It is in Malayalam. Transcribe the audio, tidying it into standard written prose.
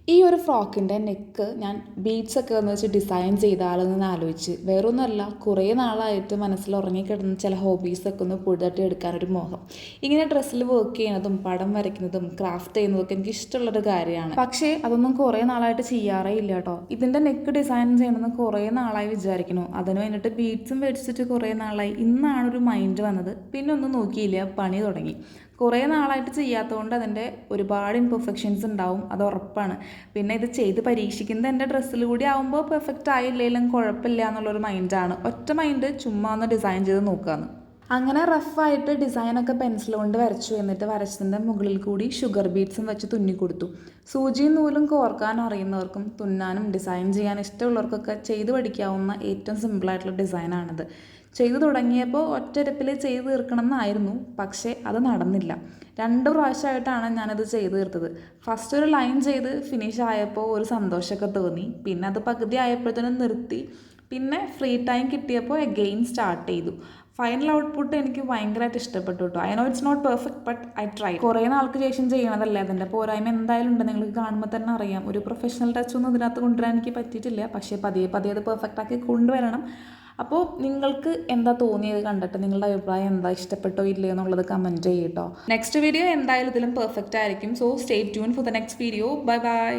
ഈ ഒരു ഫ്രോക്കിൻ്റെ നെക്ക് ഞാൻ ബീഡ്സൊക്കെ എന്ന് വെച്ച് ഡിസൈൻ ചെയ്താലെന്ന് ആലോചിച്ച് വേറൊന്നുമല്ല, കുറേ നാളായിട്ട് മനസ്സിൽ ഉറങ്ങിക്കിടന്ന ചില ഹോബീസൊക്കെ ഒന്ന് പുഴുതട്ടി എടുക്കാനൊരു മോഹം. ഇങ്ങനെ ഡ്രസ്സിൽ വർക്ക് ചെയ്യുന്നതും പടം വരയ്ക്കുന്നതും ക്രാഫ്റ്റ് ചെയ്യുന്നതൊക്കെ എനിക്ക് ഇഷ്ടമുള്ളൊരു കാര്യമാണ്. പക്ഷേ അതൊന്നും കുറേ നാളായിട്ട് ചെയ്യാറേ ഇല്ല കേട്ടോ. ഇതിൻ്റെ നെക്ക് ഡിസൈൻ ചെയ്യണമെന്ന് കുറേ നാളായി വിചാരിക്കുന്നു. അതിന് വേണ്ടിയിട്ട് ബീഡ്സും മേടിച്ചിട്ട് കുറേ നാളായി. ഇന്നാണ് ഒരു മൈൻഡ് വന്നത്. പിന്നെ ഒന്നും നോക്കിയില്ല, പണി തുടങ്ങി. കുറേ നാളായിട്ട് ചെയ്യാത്തതുകൊണ്ട് അതിൻ്റെ ഒരുപാട് ഇംപെർഫെക്ഷൻസ് ഉണ്ടാവും, അത് ഉറപ്പാണ്. പിന്നെ ഇത് ചെയ്ത് പരീക്ഷിക്കുന്നത് എൻ്റെ ഡ്രസ്സിൽ കൂടി ആകുമ്പോൾ പെർഫെക്റ്റ് ആയില്ലെങ്കിലും കുഴപ്പമില്ല എന്നുള്ളൊരു മൈൻഡാണ്. ഒറ്റ മൈൻഡ് ചുമ്മാ ഒന്ന് ഡിസൈൻ ചെയ്ത് നോക്കാമെന്ന്. അങ്ങനെ റഫായിട്ട് ഡിസൈനൊക്കെ പെൻസിൽ കൊണ്ട് വരച്ചു. എന്നിട്ട് വരച്ചതിൻ്റെ മുകളിൽ കൂടി ഷുഗർ ബീഡ്സും വെച്ച് തുന്നിക്കൊടുത്തു. സൂചിയും നൂലും കോർക്കാൻ അറിയുന്നവർക്കും തുന്നാനും ഡിസൈൻ ചെയ്യാൻ ഇഷ്ടമുള്ളവർക്കൊക്കെ ചെയ്ത് പഠിക്കാവുന്ന ഏറ്റവും സിമ്പിളായിട്ടുള്ള ഡിസൈനാണിത്. ചെയ്തു തുടങ്ങിയപ്പോൾ ഒറ്റരപ്പിൽ ചെയ്ത് തീർക്കണം എന്നായിരുന്നു, പക്ഷേ അത് നടന്നില്ല. 2 പ്രാവശ്യമായിട്ടാണ് ഞാനത് ചെയ്ത് തീർത്തത്. ഫസ്റ്റ് ഒരു ലൈൻ ചെയ്ത് ഫിനിഷ് ആയപ്പോൾ ഒരു സന്തോഷമൊക്കെ തോന്നി. പിന്നെ അത് പകുതി ആയപ്പോഴത്തേനും നിർത്തി. പിന്നെ ഫ്രീ ടൈം കിട്ടിയപ്പോൾ എഗെയിൻ സ്റ്റാർട്ട് ചെയ്തു. ഫൈനൽ ഔട്ട്പുട്ട് എനിക്ക് ഭയങ്കരമായിട്ട് ഇഷ്ടപ്പെട്ടു കേട്ടോ. I know it's not perfect, but I try. കുറേ നാൾക്ക് ശേഷം ചെയ്യണതല്ലേ, അതിൻ്റെ പോരായ്മ എന്തായാലും ഉണ്ട്. നിങ്ങൾക്ക് കാണുമ്പോൾ തന്നെ അറിയാം. ഒരു പ്രൊഫഷണൽ ടച്ച് ഒന്നും ഇതിനകത്ത് കൊണ്ടുവരാൻ എനിക്ക് പറ്റിയിട്ടില്ല. പക്ഷേ പതിയെ പതിയെ അത് പെർഫെക്റ്റ് ആക്കി കൊണ്ടുവരണം. അപ്പോൾ നിങ്ങൾക്ക് എന്താ തോന്നിയത് കണ്ടിട്ട്? നിങ്ങളുടെ അഭിപ്രായം എന്താ? ഇഷ്ടപ്പെട്ടോ ഇല്ലയോ എന്നുള്ളത് കമൻറ്റ് ചെയ്യട്ടോ. നെക്സ്റ്റ് വീഡിയോ എന്തായാലും ഇതിലും പെർഫെക്റ്റ് ആയിരിക്കും. So stay tune for the next video. Bye bye.